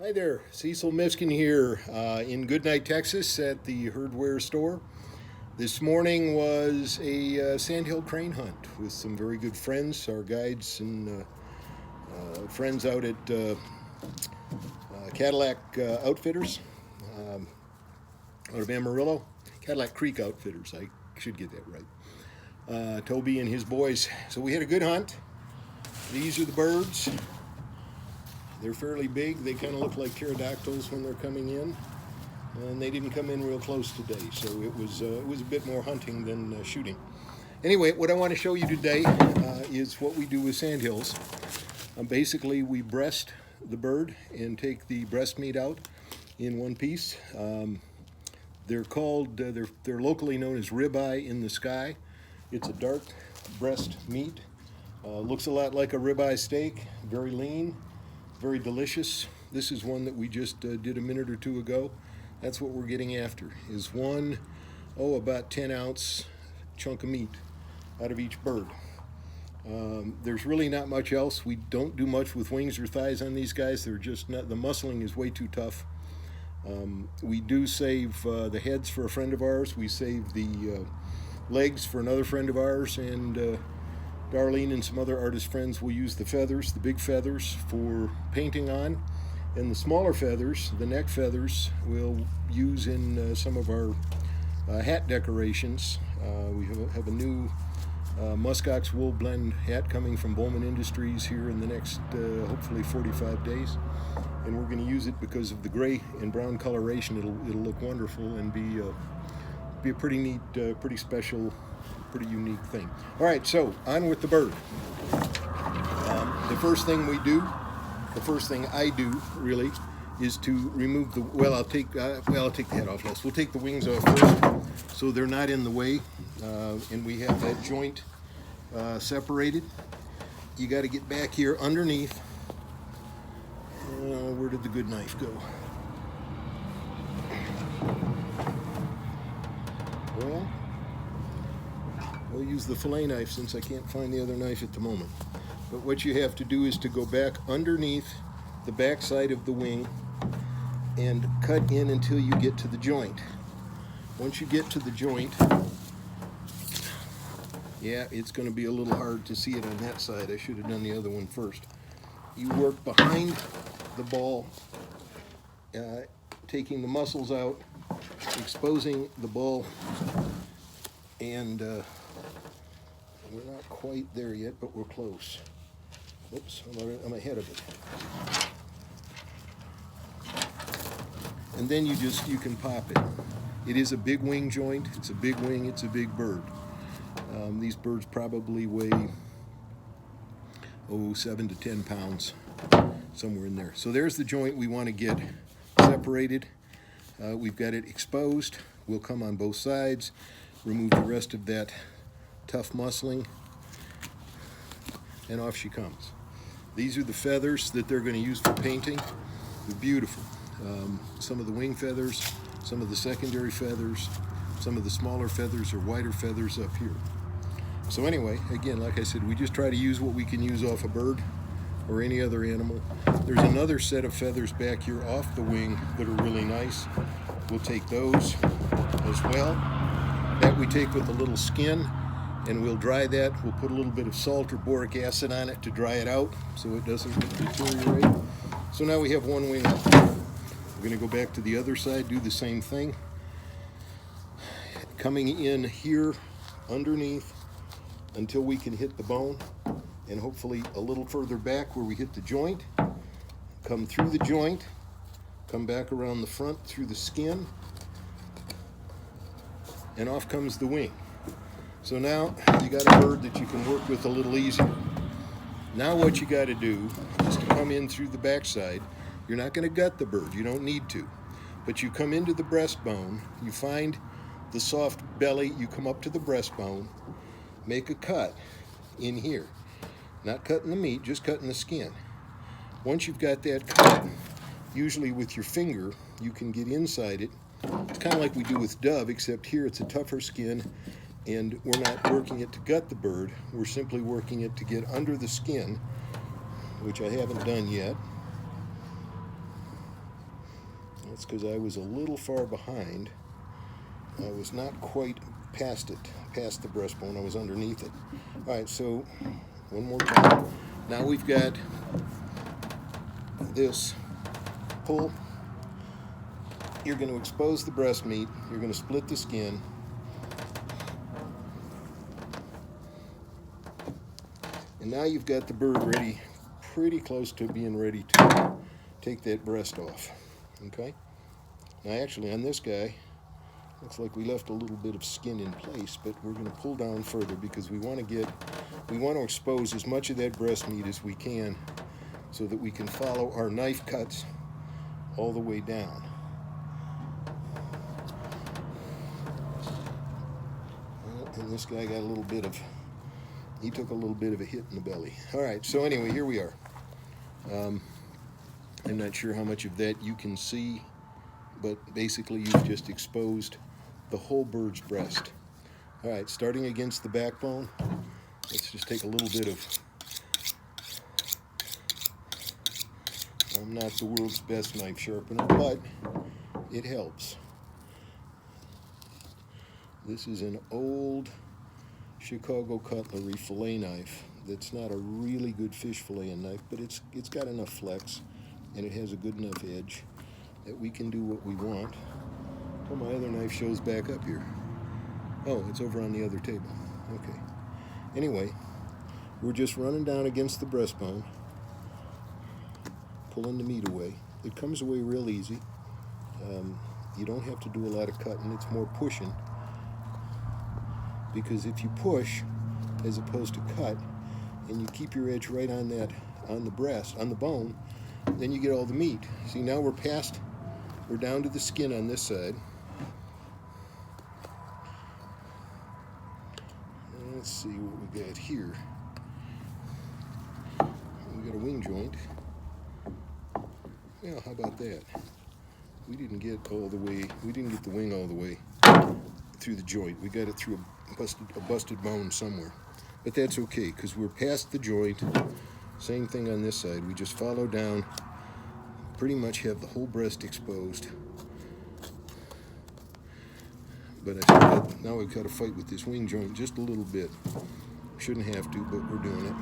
Hi there, Cecil Miskin here in Goodnight, Texas at the Herdware store. This morning was a sandhill crane hunt with some very good friends, our guides and friends out at Cadillac Outfitters out of Amarillo. Cadillac Creek Outfitters, I should get that right. Toby and his boys. So we had a good hunt. These are the birds. They're fairly big. They kind of look like pterodactyls when they're coming in, and they didn't come in real close today. So it was a bit more hunting than shooting. Anyway, what I want to show you today is what we do with sandhills. Basically, we breast the bird and take the breast meat out in one piece. They're called they're locally known as ribeye in the sky. It's a dark breast meat. Looks a lot like a ribeye steak. Very lean. Very delicious. This is one that we just did a minute or two ago. That's what we're getting after, is one, about 10-ounce chunk of meat out of each bird. There's really not much else. We don't do much with wings or thighs on these guys. They're just not, the muscling is way too tough. We do save the heads for a friend of ours. We save the legs for another friend of ours, and Darlene and some other artist friends will use the feathers, the big feathers, for painting on, and the smaller feathers, the neck feathers, we'll use in some of our hat decorations. We have a new muskox wool blend hat coming from Bowman Industries here in the next hopefully 45 days, and we're going to use it because of the gray and brown coloration. It'll look wonderful and be a pretty neat, pretty special, pretty unique thing. All right, so on with the bird. The first thing I do really, is to remove the. Well, I'll take the head off next. We'll take the wings off first, so they're not in the way, and we have that joint separated. You got to get back here underneath. Where did the good knife go? Well, I'll use the fillet knife since I can't find the other knife at the moment. But what you have to do is to go back underneath the back side of the wing and cut in until you get to the joint. Once you get to the joint, yeah, it's going to be a little hard to see it on that side. I should have done the other one first. You work behind the ball, taking the muscles out, exposing the ball, and we're not quite there yet, but we're close. Oops, I'm ahead of it. And then you can pop it. It is a big wing joint. It's a big wing. It's a big bird. These birds probably weigh 7 to 10 pounds, somewhere in there. So there's the joint we want to get separated. We've got it exposed. We'll come on both sides, remove the rest of that tough muscling, and off she comes. These are the feathers that they're going to use for painting. They're beautiful. Some of the wing feathers, some of the secondary feathers, some of the smaller feathers or wider feathers up here. So anyway, again, like I said, we just try to use what we can use off a bird or any other animal. There's another set of feathers back here off the wing that are really nice. We'll take those as well. That we take with a little skin, and we'll dry that. We'll put a little bit of salt or boric acid on it to dry it out so it doesn't deteriorate. So now we have one wing up. We're going to go back to the other side, do the same thing. Coming in here underneath until we can hit the bone, and hopefully a little further back where we hit the joint. Come through the joint, come back around the front through the skin, and off comes the wing. So now you got a bird that you can work with a little easier. Now what you got to do is to come in through the backside. You're not going to gut the bird, you don't need to. But you come into the breastbone, you find the soft belly, you come up to the breastbone, make a cut in here. Not cutting the meat, just cutting the skin. Once you've got that cut, usually with your finger, you can get inside it. It's kind of like we do with dove, except here it's a tougher skin, and we're not working it to gut the bird. We're simply working it to get under the skin, which I haven't done yet. That's because I was a little far behind. I was not quite past the breastbone. I was underneath it. All right, so one more time. Now we've got this pull. You're going to expose the breast meat. You're going to split the skin. And now you've got the bird ready, pretty close to being ready to take that breast off. Okay? Now actually on this guy, looks like we left a little bit of skin in place, but we're going to pull down further because we want to expose as much of that breast meat as we can so that we can follow our knife cuts all the way down. And this guy got a little bit of, he took a little bit of a hit in the belly. All right, so anyway, here we are. I'm not sure how much of that you can see, but basically you've just exposed the whole bird's breast. All right, starting against the backbone, let's just take a little bit of, I'm not the world's best knife sharpener, but it helps. This is an old Chicago cutlery fillet knife that's not a really good fish filleting knife, but it's got enough flex and it has a good enough edge that we can do what we want. Oh, my other knife shows back up here. Oh, it's over on the other table. Okay. Anyway, we're just running down against the breastbone, pulling the meat away. It comes away real easy. You don't have to do a lot of cutting. It's more pushing. Because if you push as opposed to cut, and you keep your edge right on that, on the breast, on the bone, then you get all the meat. See, now we're down to the skin on this side. Let's see what we got here. We got a wing joint. Well, how about that? We didn't get the wing all the way through the joint. We got it through a busted bone somewhere. But that's okay, because we're past the joint. Same thing on this side. We just follow down, pretty much have the whole breast exposed. But now we've got to fight with this wing joint just a little bit. Shouldn't have to, but we're doing it.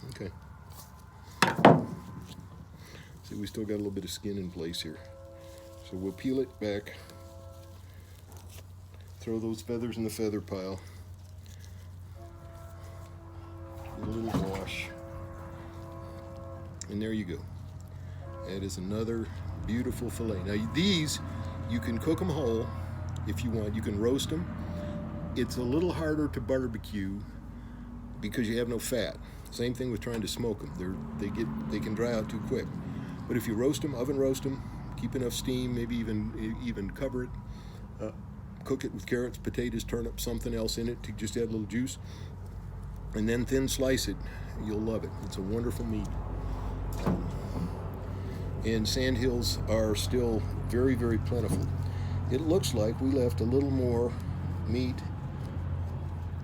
Okay. See, we still got a little bit of skin in place here. So we'll peel it back, throw those feathers in the feather pile, a little wash, and there you go. That is another beautiful fillet. Now these, you can cook them whole if you want. You can roast them. It's a little harder to barbecue because you have no fat. Same thing with trying to smoke them. They can dry out too quick. But if you roast them, oven roast them, keep enough steam, maybe even cover it, cook it with carrots, potatoes, turnips, something else in it to just add a little juice, and then thin slice it. You'll love it. It's a wonderful meat. And sandhills are still very, very plentiful. It looks like we left a little more meat,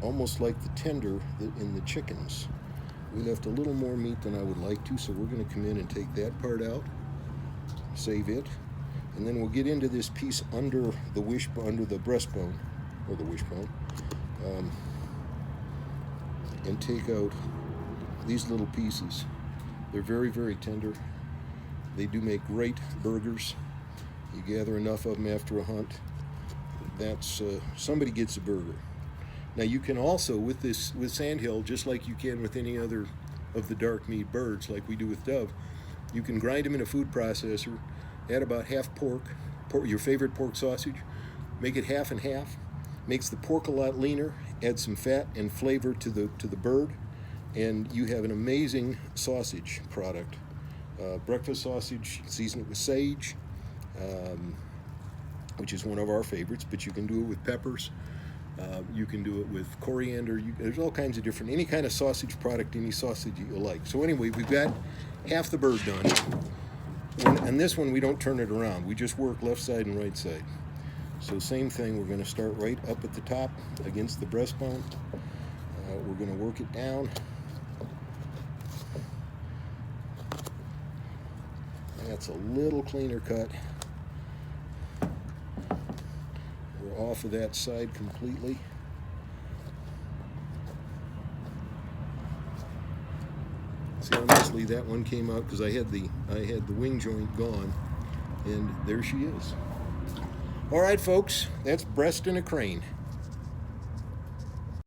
almost like the tender in the chickens. We left a little more meat than I would like to, so we're going to come in and take that part out, save it, and then we'll get into this piece under the breastbone, or the wishbone, and take out these little pieces. They're very, very tender. They do make great burgers. You gather enough of them after a hunt, that's somebody gets a burger. Now you can also, with sandhill, just like you can with any other of the dark meat birds, like we do with dove, you can grind them in a food processor, add about half pork, your favorite pork sausage, make it half and half, makes the pork a lot leaner, add some fat and flavor to the bird, and you have an amazing sausage product. Breakfast sausage, season it with sage, which is one of our favorites, but you can do it with peppers. You can do it with coriander. There's all kinds of different, any kind of sausage product, any sausage you like. So anyway, we've got half the bird done. And this one, we don't turn it around. We just work left side and right side. So same thing, we're going to start right up at the top against the breastbone. We're going to work it down. That's a little cleaner cut. We're off of that side completely. See how nicely that one came out, because I had the wing joint gone, and there she is. All right, folks, that's breast in a crane.